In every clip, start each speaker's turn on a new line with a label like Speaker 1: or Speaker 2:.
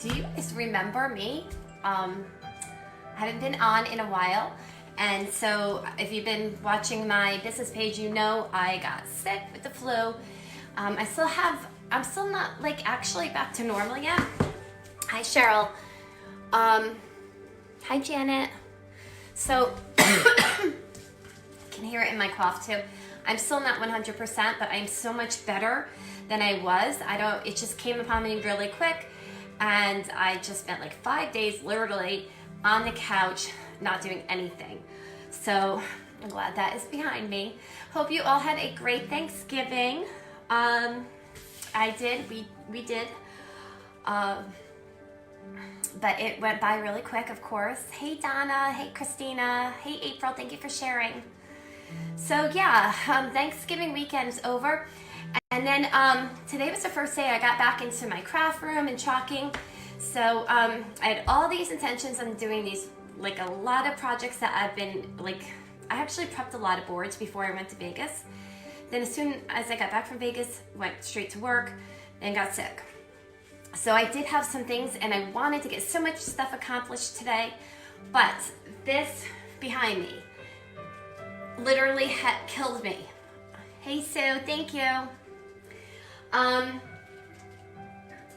Speaker 1: do you guys remember me? I haven't been on in a while, and so if you've been watching my business page, you know I got sick with the flu. I'm still not like actually back to normal yet. Hi Cheryl. Hi Janet. So, can hear it in my cough too. I'm still not 100%, but I'm so much better than I was. It just came upon me really quick, and I just spent like 5 days literally on the couch, not doing anything. So I'm glad that is behind me. Hope you all had a great Thanksgiving. I did, we did. But it went by really quick, of course. Hey Donna, hey Christina, hey April, thank you for sharing. So yeah, Thanksgiving weekend is over. And then today was the first day I got back into my craft room and chalking. So I had all these intentions on doing these, like a lot of projects that I've been, like, I actually prepped a lot of boards before I went to Vegas. Then as soon as I got back from Vegas, went straight to work and got sick. So I did have some things and I wanted to get so much stuff accomplished today, but this behind me literally killed me. Hey Sue, thank you. I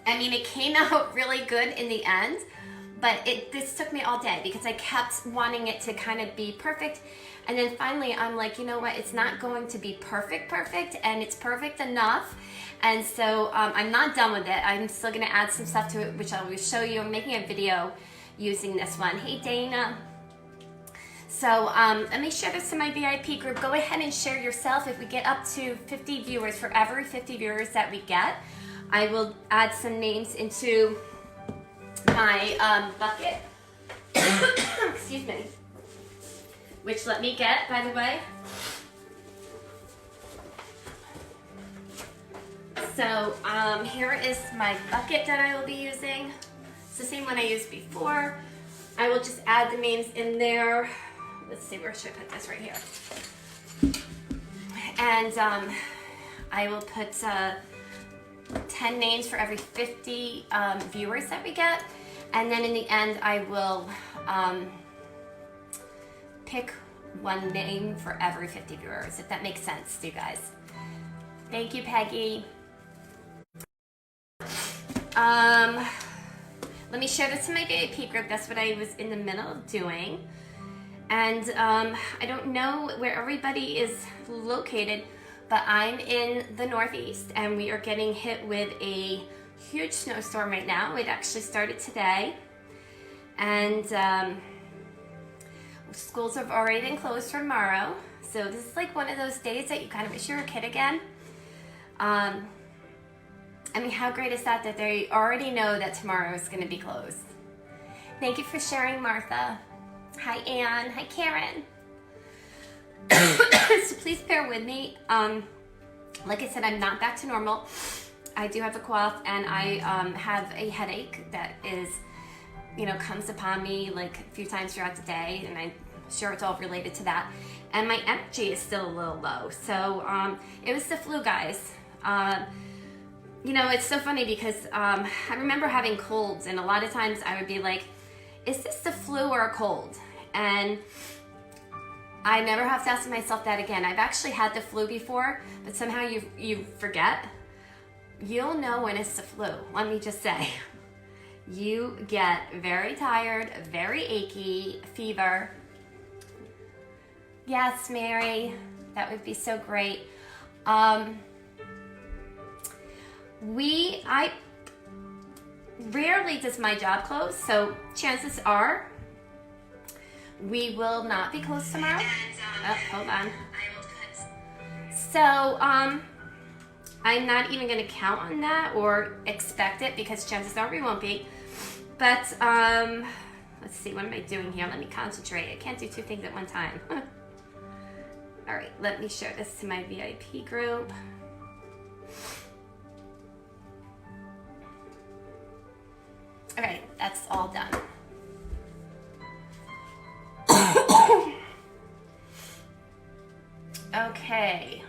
Speaker 1: mean, it came out really good in the end, but this took me all day because I kept wanting it to kind of be perfect. And then finally I'm like, you know what, it's not going to be perfect, and it's perfect enough. And so I'm not done with it. I'm still gonna add some stuff to it, which I will show you. I'm making a video using this one. Hey Dana. So let me share this to my VIP group. Go ahead and share yourself. If we get up to 50 viewers, for every 50 viewers that we get, I will add some names into my bucket. Excuse me. Which let me get, by the way. So here is my bucket that I will be using. It's the same one I used before. I will just add the names in there. Let's see, where should I put this? Right here. And I will put 10 names for every 50 viewers that we get. And then in the end, I will pick one name for every 50 viewers, if that makes sense to you guys. Thank you, Peggy. Let me share this to my VIP group. That's what I was in the middle of doing. And I don't know where everybody is located, but I'm in the Northeast and we are getting hit with a huge snowstorm right now. It actually started today. And schools have already been closed for tomorrow. So this is like one of those days that you kind of wish you were a kid again. I mean, how great is that they already know that tomorrow is going to be closed. Thank you for sharing, Martha. Hi, Anne. Hi, Karen. So please bear with me. Like I said, I'm not back to normal. I do have a cough and I have a headache that is, you know, comes upon me like a few times throughout the day, and I'm sure it's all related to that. And my energy is still a little low. So it was the flu, guys. You know, it's so funny because I remember having colds, and a lot of times I would be like, is this the flu or a cold? And I never have to ask myself that again. I've actually had the flu before, but somehow you forget. You'll know when it's the flu, let me just say. You get very tired, very achy, fever. Yes, Mary, that would be so great. Rarely does my job close, so chances are we will not be closed tomorrow. Oh, hold on. So, I'm not even gonna count on that or expect it because chances are we won't be. But, let's see, what am I doing here? Let me concentrate. I can't do two things at one time. All right, let me share this to my VIP group. Okay, that's all done. Okay.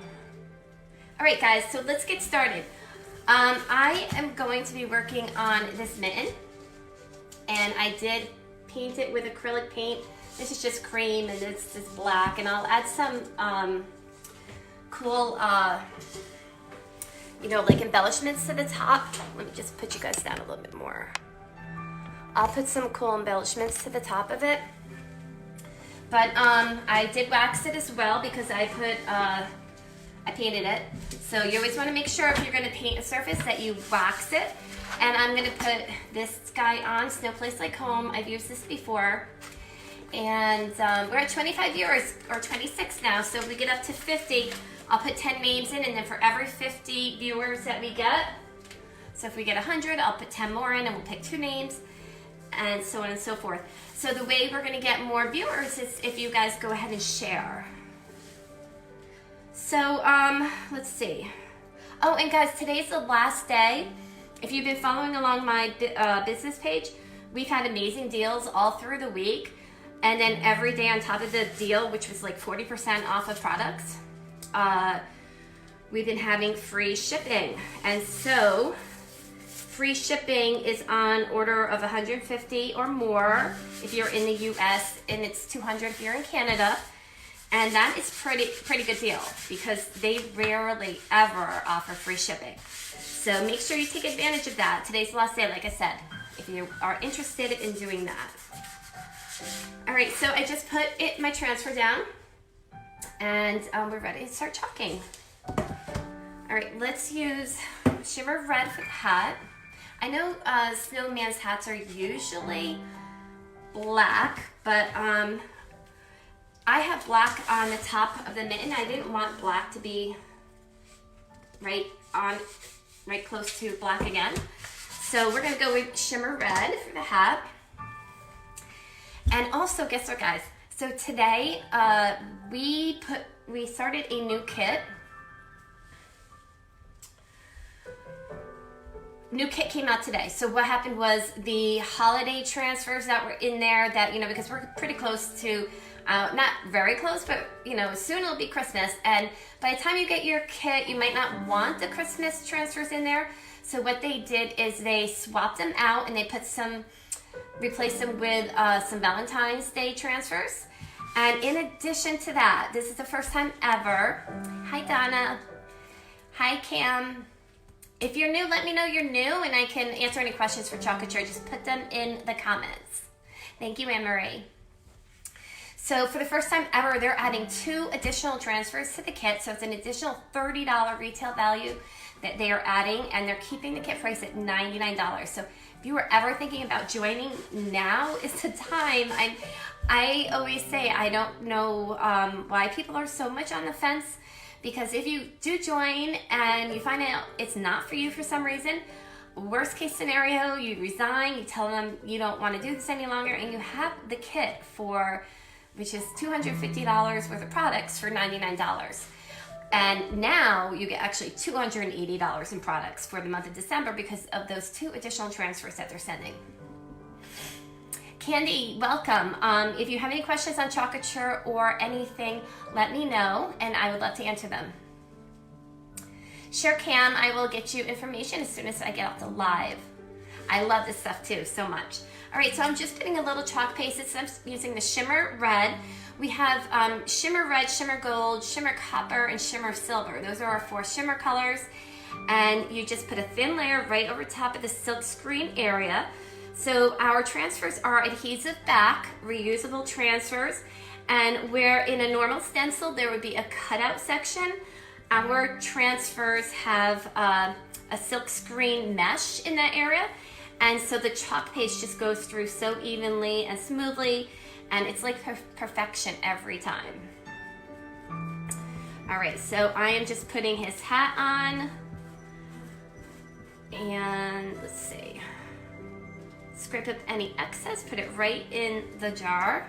Speaker 1: All right, guys, so let's get started. I am going to be working on this mitten. And I did paint it with acrylic paint. This is just cream and it's just black. And I'll add some cool, you know, like embellishments to the top. Let me just put you guys down a little bit more. I'll put some cool embellishments to the top of it. But I did wax it as well because I painted it. So you always want to make sure if you're going to paint a surface that you wax it. And I'm going to put this guy on, Snow Place Like Home. I've used this before. And we're at 25 viewers, or 26 now. So if we get up to 50, I'll put 10 names in. And then for every 50 viewers that we get, so if we get 100, I'll put 10 more in and we'll pick 2 names. And so on and so forth. So the way we're going to get more viewers is if you guys go ahead and share. So let's see. Oh, and guys, today's the last day. If you've been following along my business page, we've had amazing deals all through the week. And then every day on top of the deal, which was like 40% off of products, we've been having free shipping. And so free shipping is on order of 150 or more if you're in the US, and it's 200 if you're in Canada. And that is pretty good deal because they rarely ever offer free shipping. So make sure you take advantage of that. Today's the last day, like I said, if you are interested in doing that. All right, so I just put my transfer down and we're ready to start chalking. All right, let's use Shimmer Red for the hat. I know snowman's hats are usually black, but I have black on the top of the mitten. I didn't want black to be right close to black again. So we're gonna go with Shimmer Red for the hat. And also, guess what, guys? So today we started a new kit. New kit came out today. So what happened was the holiday transfers that were in there that, you know, because we're pretty close to, not very close, but, you know, soon it'll be Christmas. And by the time you get your kit, you might not want the Christmas transfers in there. So what they did is they swapped them out and they replaced them with some Valentine's Day transfers. And in addition to that, this is the first time ever. Hi, Donna. Hi, Cam. If you're new, let me know you're new and I can answer any questions for Chocolate Cherry. Just put them in the comments. Thank you, Anne-Marie. So for the first time ever, they're adding 2 additional transfers to the kit. So it's an additional $30 retail value that they are adding, and they're keeping the kit price at $99. So if you were ever thinking about joining, now is the time. I always say I don't know why people are so much on the fence, because if you do join and you find out it's not for you for some reason, worst case scenario, you resign, you tell them you don't want to do this any longer, and you have the kit which is $250 worth of products for $99. And now you get actually $280 in products for the month of December because of those 2 additional transfers that they're sending. Candy, welcome. If you have any questions on Chocolature or anything, let me know and I would love to answer them. Share Cam, I will get you information as soon as I get off the live. I love this stuff too, so much. All right, so I'm just putting a little chalk paste. I'm using the Shimmer Red. We have Shimmer Red, Shimmer Gold, Shimmer Copper, and Shimmer Silver. Those are our 4 shimmer colors. And you just put a thin layer right over top of the silk screen area. So our transfers are adhesive back, reusable transfers. And where in a normal stencil, there would be a cutout section, our transfers have a silk screen mesh in that area. And so the chalk paste just goes through so evenly and smoothly, and it's like perfection every time. All right, so I am just putting his hat on. And let's see. Scrape up any excess, put it right in the jar.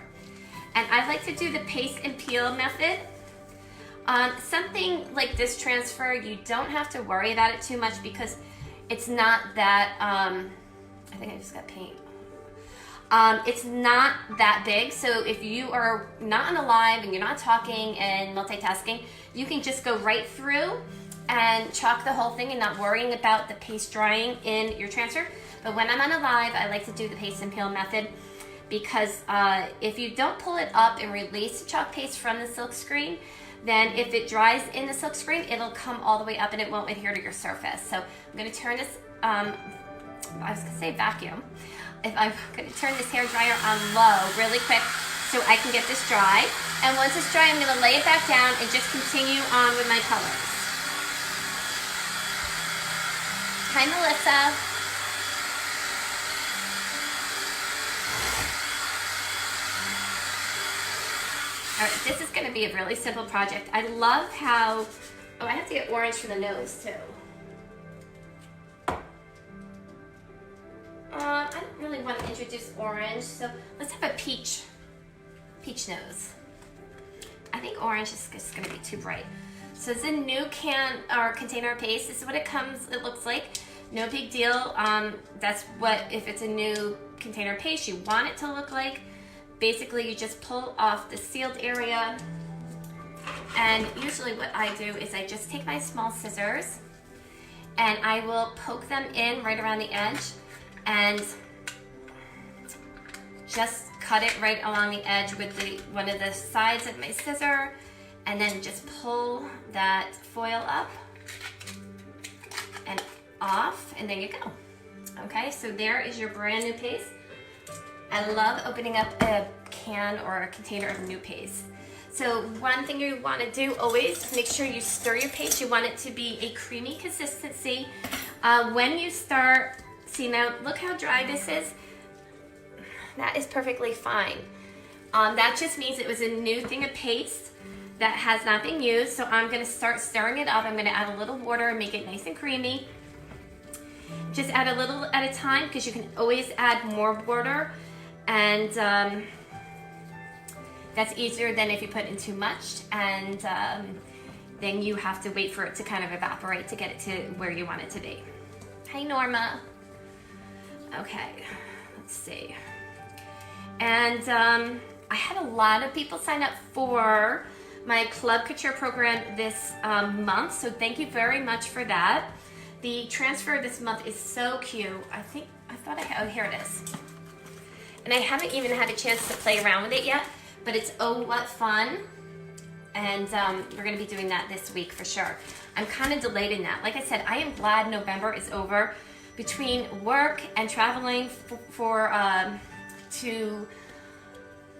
Speaker 1: And I like to do the paste and peel method. Something like this transfer, you don't have to worry about it too much because it's not that, I think I just got paint. It's not that big, so if you are not on a live and you're not talking and multitasking, you can just go right through and chalk the whole thing and not worrying about the paste drying in your transfer. But when I'm on a live, I like to do the paste and peel method, because if you don't pull it up and release the chalk paste from the silk screen, then if it dries in the silk screen, it'll come all the way up and it won't adhere to your surface. So I'm gonna turn this, I was gonna say vacuum. I'm gonna turn this hair dryer on low really quick so I can get this dry. And once it's dry, I'm gonna lay it back down and just continue on with my colors. Hi, Melissa. All right, this is gonna be a really simple project. I love how, oh, I have to get orange for the nose too. I don't really want to introduce orange, so let's have a peach nose. I think orange is just gonna be too bright. So it's a new can or container of paste. This is what it looks like. No big deal. That's what, if it's a new container of paste, you want it to look like. Basically, you just pull off the sealed area, and usually what I do is I just take my small scissors and I will poke them in right around the edge and just cut it right along the edge with one of the sides of my scissor, and then just pull that foil up and off, and there you go. Okay, so there is your brand new paste. I love opening up a can or a container of new paste. So one thing you want to do always is make sure you stir your paste. You want it to be a creamy consistency. When you start, see now, look how dry this is. That is perfectly fine. That just means it was a new thing of paste that has not been used. So I'm going to start stirring it up. I'm going to add a little water and make it nice and creamy. Just add a little at a time, because you can always add more water. And that's easier than if you put in too much, and then you have to wait for it to kind of evaporate to get it to where you want it to be. Hi, Norma. Okay, let's see. And I had a lot of people sign up for my Club Couture program this month, so thank you very much for that. The transfer this month is so cute. Oh, here it is. And I haven't even had a chance to play around with it yet, but it's oh what fun. And we're gonna be doing that this week for sure. I'm kind of delayed in that. Like I said, I am glad November is over. Between work and traveling to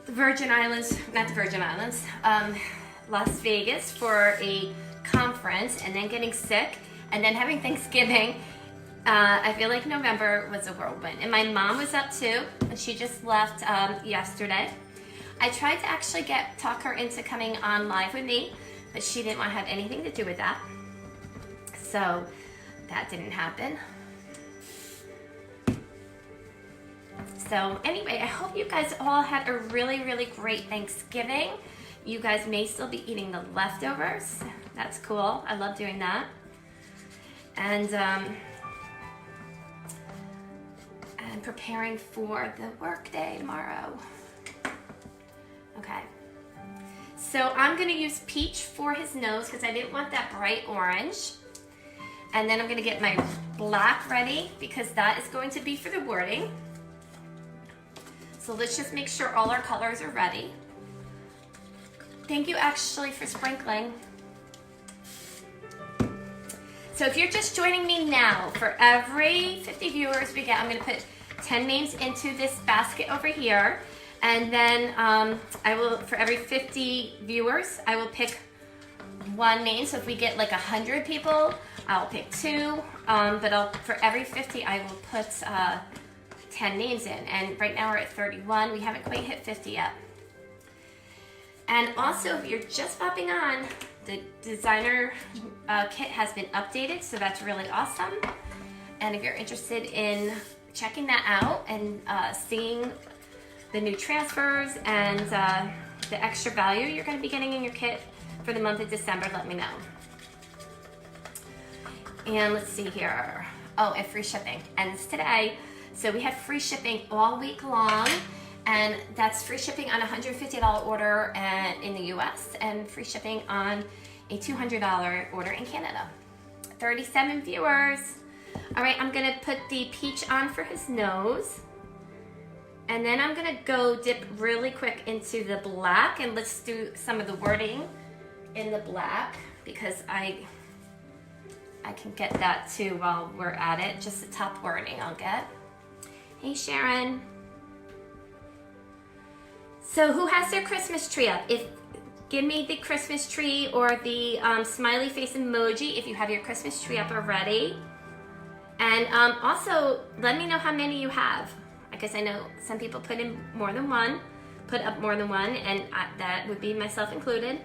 Speaker 1: the Virgin Islands, not the Virgin Islands, Las Vegas for a conference, and then getting sick, and then having Thanksgiving, I feel like November was a whirlwind. And my mom was up too, and she just left yesterday. I tried to actually talk her into coming on live with me, but she didn't want to have anything to do with that. So that didn't happen. So anyway, I hope you guys all had a really, really great Thanksgiving. You guys may still be eating the leftovers. That's cool. I love doing that. And preparing for the work day tomorrow. Okay. So I'm gonna use peach for his nose because I didn't want that bright orange. And then I'm gonna get my black ready because that is going to be for the wording. So let's just make sure all our colors are ready. Thank you actually for sprinkling. So if you're just joining me now, for every 50 viewers we get, I'm gonna put 10 names into this basket over here. And then I will, for every 50 viewers, I will pick one name. So if we get like 100 people, I'll pick two. But for every 50, I will put 10 names in. And right now we're at 31. We haven't quite hit 50 yet. And also, if you're just popping on, the designer kit has been updated, so that's really awesome. And if you're interested in checking that out and seeing the new transfers and the extra value you're going to be getting in your kit for the month of December, let me know. And let's see here. Oh, and free shipping ends today. So we had free shipping all week long, and that's free shipping on a $150 order in the US and free shipping on a $200 order in Canada. 37 viewers. All right, I'm gonna put the peach on for his nose. And then I'm gonna go dip really quick into the black, and let's do some of the wording in the black because I can get that too while we're at it. Just the top wording I'll get. Hey Sharon. So who has their Christmas tree up? Give me the Christmas tree or the smiley face emoji if you have your Christmas tree up already. And also let me know how many you have. I guess I know some people put up more than one, and that would be myself included.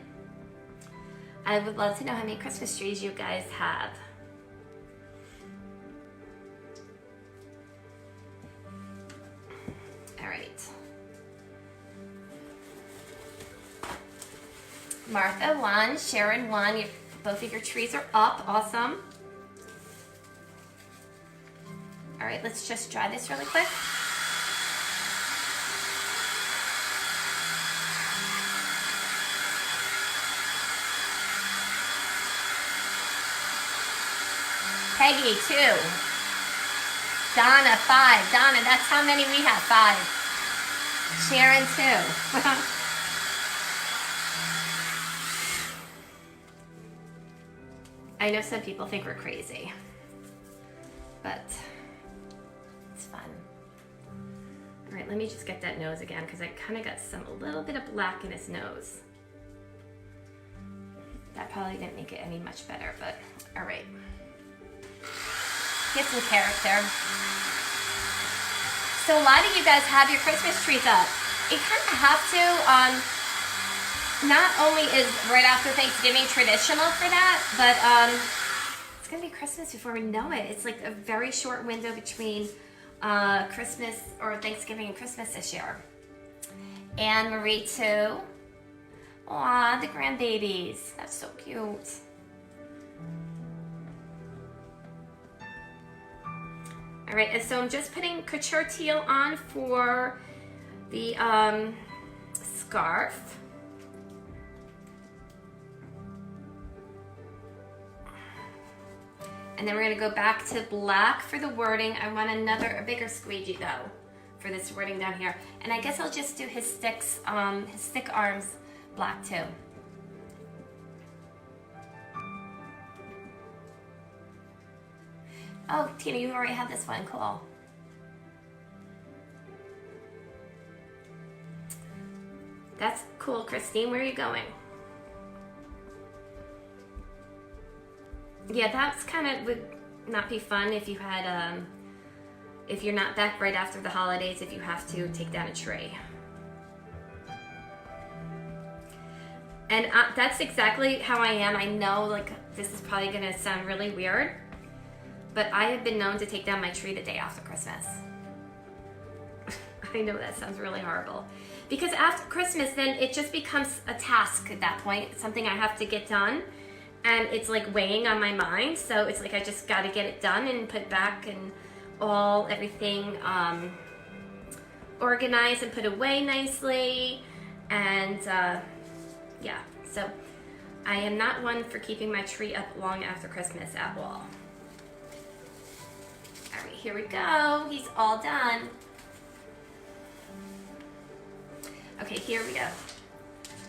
Speaker 1: I would love to know how many Christmas trees you guys have. All right. Martha won, Sharon won. Both of your trees are up. Awesome. All right, let's just dry this really quick. Peggy, 2. Donna, 5. Donna, that's how many we have, 5. Sharon, 2. I know some people think we're crazy, but it's fun. All right, let me just get that nose again because I kind of got a little bit of black in his nose. That probably didn't make it any much better, but all right. Get some character. So a lot of you guys have your Christmas trees up. You kind of have to. Not only is right after Thanksgiving traditional for that, but it's gonna be Christmas before we know it. It's like a very short window between Christmas or Thanksgiving and Christmas this year. Anne Marie too. Aw, the grandbabies. That's so cute. All right, and so I'm just putting couture teal on for the scarf. And then we're gonna go back to black for the wording. I want a bigger squeegee though for this wording down here. And I guess I'll just do his sticks, his stick arms black too. Oh, Tina, you already have this one, cool. That's cool, Christine, where are you going? Yeah, that's kind of would not be fun if you had, if you're not back right after the holidays, if you have to take down a tree. And that's exactly how I am. I know, like, this is probably gonna sound really weird, but I have been known to take down my tree the day after Christmas. I know that sounds really horrible. Because after Christmas, then it just becomes a task at that point, something I have to get done. And it's like weighing on my mind. So it's like I just got to get it done and put back and everything organized and put away nicely. And yeah, so I am not one for keeping my tree up long after Christmas at all. All right, here we go. He's all done. Okay, here we go.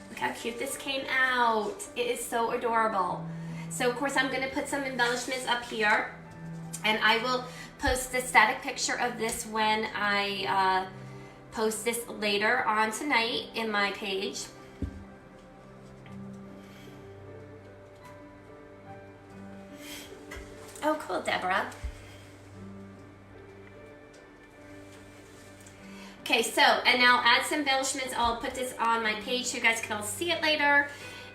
Speaker 1: Look how cute this came out. It is so adorable. So of course I'm gonna put some embellishments up here, and I will post the static picture of this when I post this later on tonight in my page. Oh, cool, Deborah. Okay, so, and now add some embellishments. I'll put this on my page so you guys can all see it later.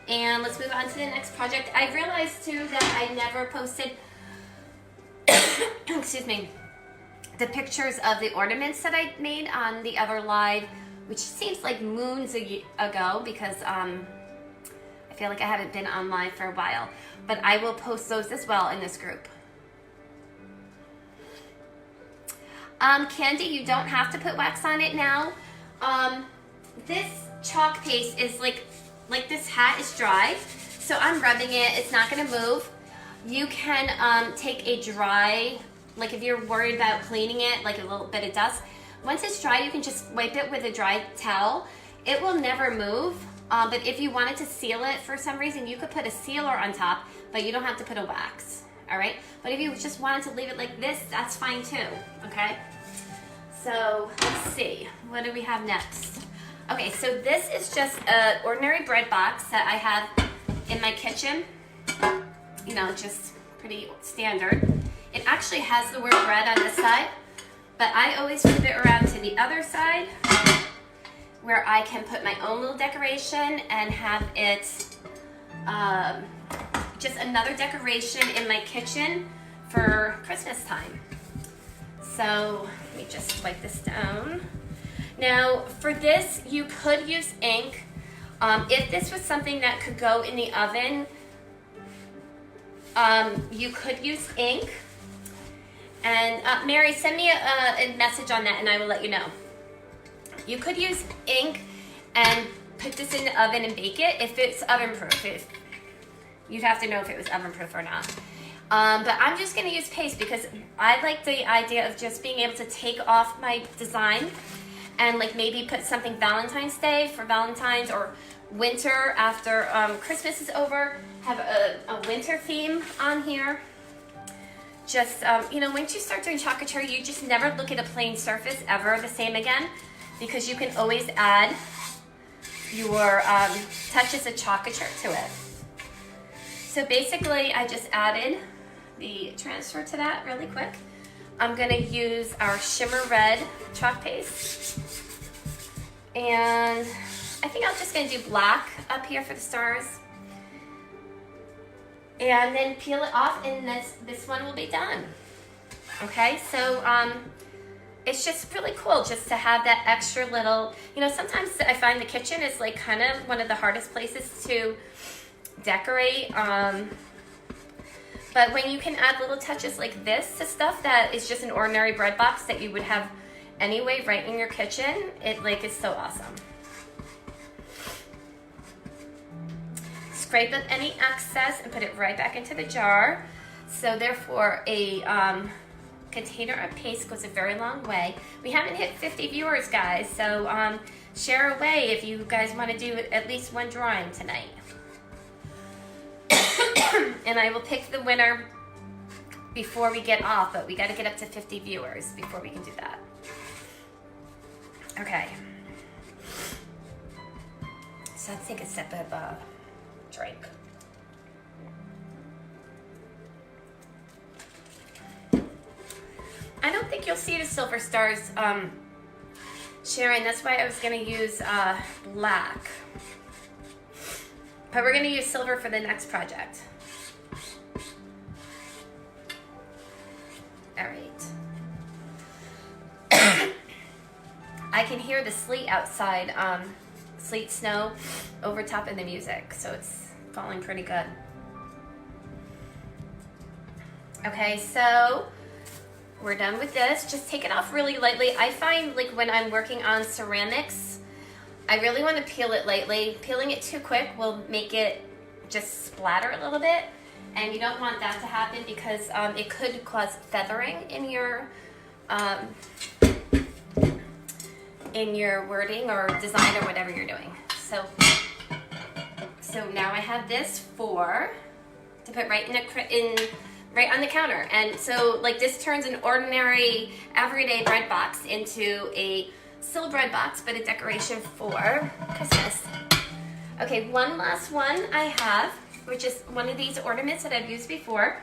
Speaker 1: And let's move on to the next project. I realized too that I never posted, excuse me, the pictures of the ornaments that I made on the other live, which seems like moons ago because I feel like I haven't been on live for a while. But I will post those as well in this group. Candy, you don't have to put wax on it now. This chalk paste is like this hat is dry, so I'm rubbing it. It's not gonna move, you can take a dry, like if you're worried about cleaning it, like a little bit of dust, once it's dry, you can just wipe it with a dry towel. It will never move, but if you wanted to seal it for some reason, you could put a sealer on top, but you don't have to put a wax, all right? But if you just wanted to leave it like this, that's fine too, okay? So let's see, what do we have next? Okay, so this is just an ordinary bread box that I have in my kitchen. You know, just pretty standard. It actually has the word bread on this side, but I always flip it around to the other side where I can put my own little decoration and have it just another decoration in my kitchen for Christmas time. So let me just wipe this down. Now for this, you could use ink. If this was something that could go in the oven, you could use ink. And Mary, send me a message on that and I will let you know. You could use ink and put this in the oven and bake it if it's oven proof. You'd have to know if it was oven proof or not. But I'm just gonna use paste because I like the idea of just being able to take off my design and like maybe put something Valentine's Day for Valentine's, or winter after Christmas is over, have a winter theme on here. Just, you know, once you start doing chocolate, you just never look at a plain surface ever the same again, because you can always add your touches of chocolate to it. So basically, I just added the transfer to that really quick. I'm gonna use our shimmer red chalk paste. And I think I'm just gonna do black up here for the stars. And then peel it off and this one will be done. Okay, so it's just really cool just to have that extra little, you know, sometimes I find the kitchen is like kind of one of the hardest places to decorate. But when you can add little touches like this to stuff that is just an ordinary bread box that you would have anyway right in your kitchen, it like is so awesome. Scrape up any excess and put it right back into the jar. So therefore a container of paste goes a very long way. We haven't hit 50 viewers, guys, so share away if you guys want to do at least one drawing tonight. And I will pick the winner before we get off, but we got to get up to 50 viewers before we can do that. Okay. So let's take a sip of drink. I don't think you'll see the silver stars, Sharon. That's why I was going to use black. But we're going to use silver for the next project. All right. I can hear the sleet outside, sleet, snow, over top of the music, so it's falling pretty good. Okay, so we're done with this. Just take it off really lightly. I find like when I'm working on ceramics, I really want to peel it lightly. Peeling it too quick will make it just splatter a little bit, and you don't want that to happen because it could cause feathering in your wording or design or whatever you're doing. So now I have this to put right right on the counter, and so like this turns an ordinary everyday bread box into a still bread box, but a decoration for Christmas. Okay, one last one I have, which is one of these ornaments that I've used before.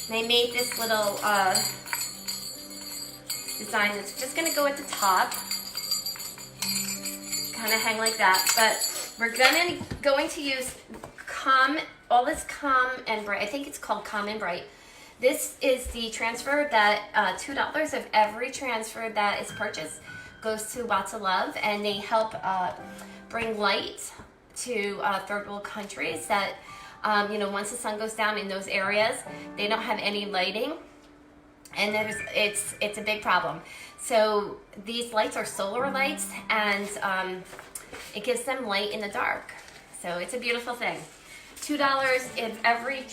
Speaker 1: And I made this little design that's just gonna go at the top, kind of hang like that. But we're going to use all this Calm and Bright. I think it's called Calm and Bright. This is the transfer that $2 of every transfer that is purchased goes to Lots of Love, and they help bring light to third world countries that, you know, once the sun goes down in those areas, they don't have any lighting, and it's a big problem. So these lights are solar lights, and it gives them light in the dark. So it's a beautiful thing. $2 if every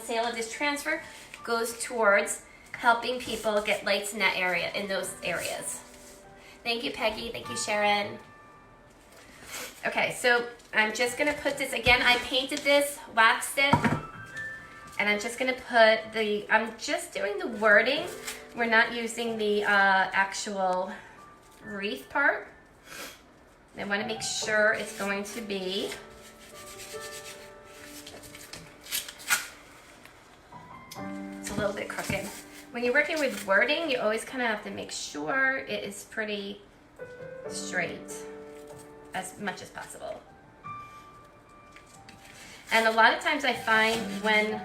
Speaker 1: sale of this transfer goes towards helping people get lights in that area, in those areas. Thank you, Peggy. Thank you, Sharon. Okay, so I'm just gonna put this, again, I painted this, waxed it, and I'm just gonna put I'm just doing the wording. We're not using the actual wreath part. I wanna make sure it's going to be it's a little bit crooked. When you're working with wording, you always kind of have to make sure it is pretty straight as much as possible. And a lot of times I find when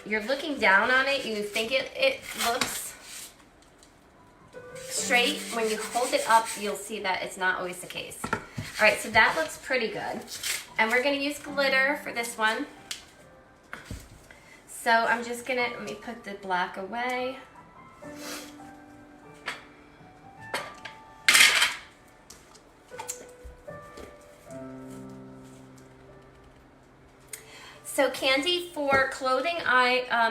Speaker 1: you're looking down on it, you think it looks straight. When you hold it up, you'll see that it's not always the case. All right, so that looks pretty good. And we're gonna use glitter for this one. So I'm just gonna, let me put the black away. So Candy, for clothing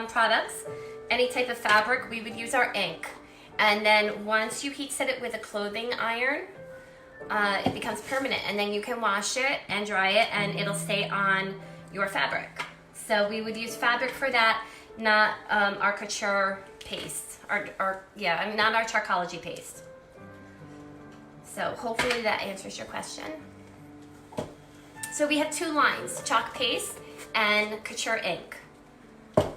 Speaker 1: products, any type of fabric, we would use our ink. And then once you heat set it with a clothing iron, it becomes permanent. And then you can wash it and dry it and it'll stay on your fabric. So we would use fabric for that, not our couture paste, not our Charcoalogy paste. So hopefully that answers your question. So we have two lines, chalk paste and couture ink. All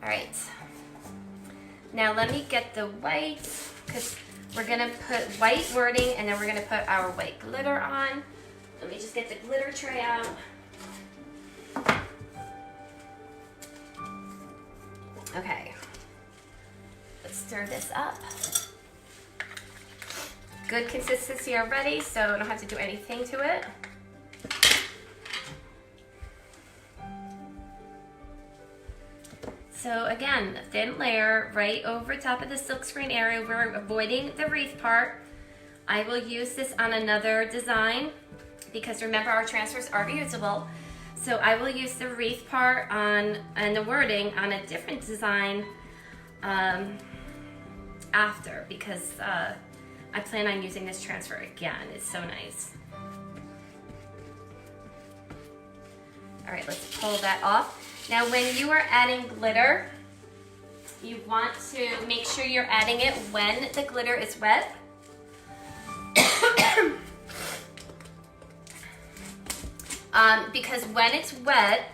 Speaker 1: right. Now let me get the white, because we're gonna put white wording and then we're gonna put our white glitter on. Let me just get the glitter tray out. Okay, let's stir this up. Good consistency already, so I don't have to do anything to it. So again, a thin layer right over top of the silkscreen area. We're avoiding the wreath part. I will use this on another design because remember our transfers are reusable. So I will use the wreath part on and the wording on a different design after, because I plan on using this transfer again. It's so nice. All right, let's pull that off. Now when you are adding glitter, you want to make sure you're adding it when the glitter is wet. Because when it's wet,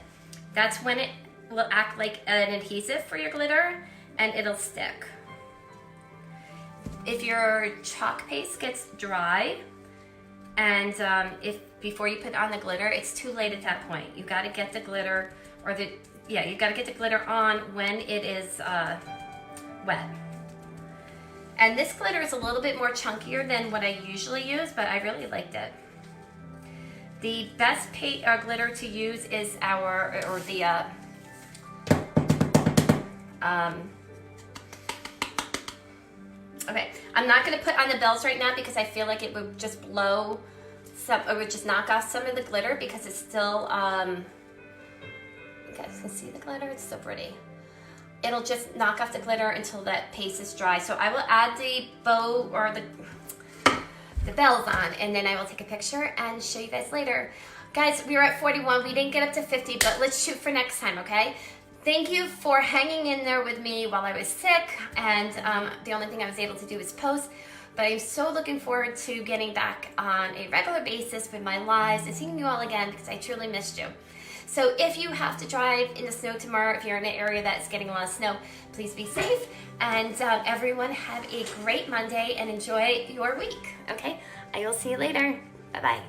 Speaker 1: that's when it will act like an adhesive for your glitter and it'll stick. If your chalk paste gets dry and if before you put on the glitter, it's too late at that point. You got to get the glitter you got to get the glitter on when it is wet. And this glitter is a little bit more chunkier than what I usually use, but I really liked it. The best glitter to use is okay, I'm not going to put on the bells right now because I feel like it would just blow it would just knock off some of the glitter because it's still, you guys can see the glitter, it's so pretty. It'll just knock off the glitter until that paste is dry. So I will add the bow or the bells on, and then I will take a picture and show you guys later. Guys, we were at 41. We didn't get up to 50, but let's shoot for next time, okay? Thank you for hanging in there with me while I was sick, and the only thing I was able to do is post. But I'm so looking forward to getting back on a regular basis with my lives and seeing you all again because I truly missed you. So if you have to drive in the snow tomorrow, if you're in an area that's getting a lot of snow, please be safe. And everyone have a great Monday and enjoy your week, okay? I will see you later. Bye-bye.